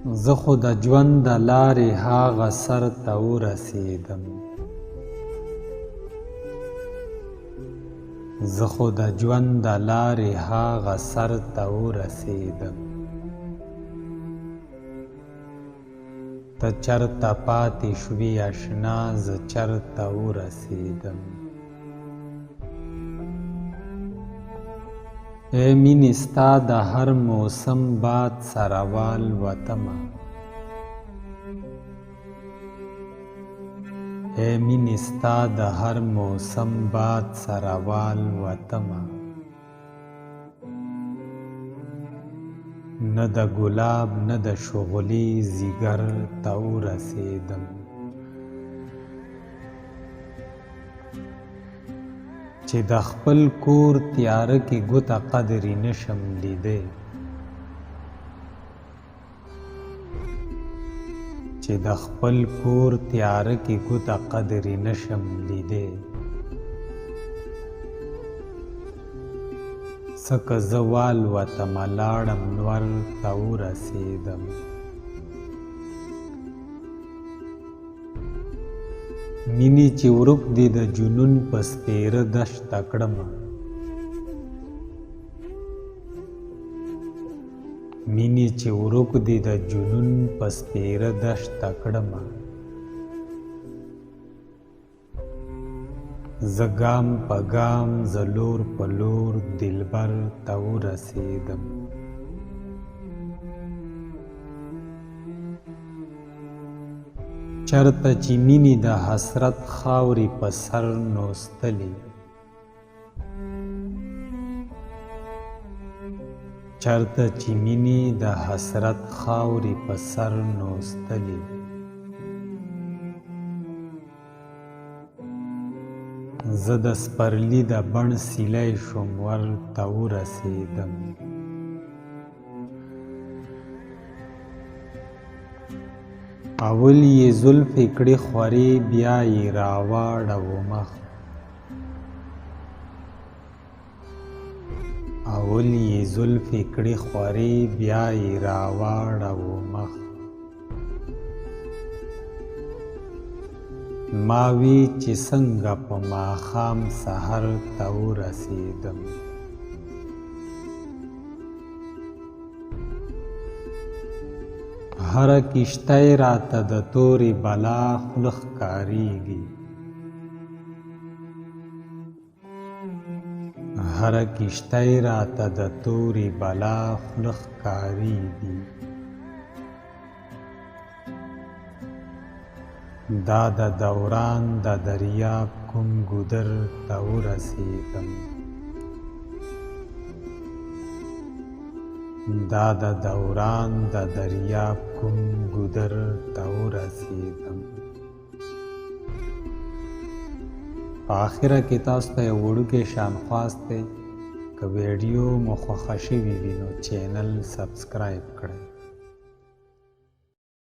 زه خو د ژوند د لارې هاغه سر ته ورسېدم. زه خو د ژوند د لارې هاغه سر ته ورسېدم. ته چرته پاتې شوې اشنا، زه چرته ورسېدم. ای مینې ستا د هر موسم باد سره والوتمه. ای مینې ستا د هر موسم باد سره والوتمه. نه د ګلاب نه د شغلې ځیګر ته ورسېدم. چې د خپل کور تیاره کې ګوته قدرې نشم لیدی. چې د خپل کور تیاره کې ګوته قدرې نشم لیدی. څه که زه والوتمه لاړم نور ته ورسېدم. مینې چې ورک دې د جنون په سپېره دښته کړمه. مینې چې ورک دې د جنون په سپېره دښته کړمه. زه ګام په ګام زه لور په لور دلبر ته ورسېدم. چرته چې مینې د حسرت خاورې په سر نوستلې. چرته چې مینې د حسرت خاورې په سر نوستلې. زه د سپرلي د بڼ سیلی شوم ورته ورسېدم. اول یې زلفې کړې خورې بیا یې راواړوو مخ. اول یې زلفې کړې خورې بیا یې راواړوو مخ. ما وی چې څنګه په ماښام سحر ته ورسېدم. هره کښتۍ راته د تورې بلا خوله ښکارېږي. هره کښتۍ راته د تورې بلا خوله ښکارېږي. دا د دوران د دریاب کوم ګودر ته ورسېدم. دا د دوران د دریاب کوم ګودر ته ورسېدم. په آخره کې تاسو ته یو وړوکی شانخواست دی. که ویډیو مو خوښه شوي وي نو چینل سبسکرایب کړئ.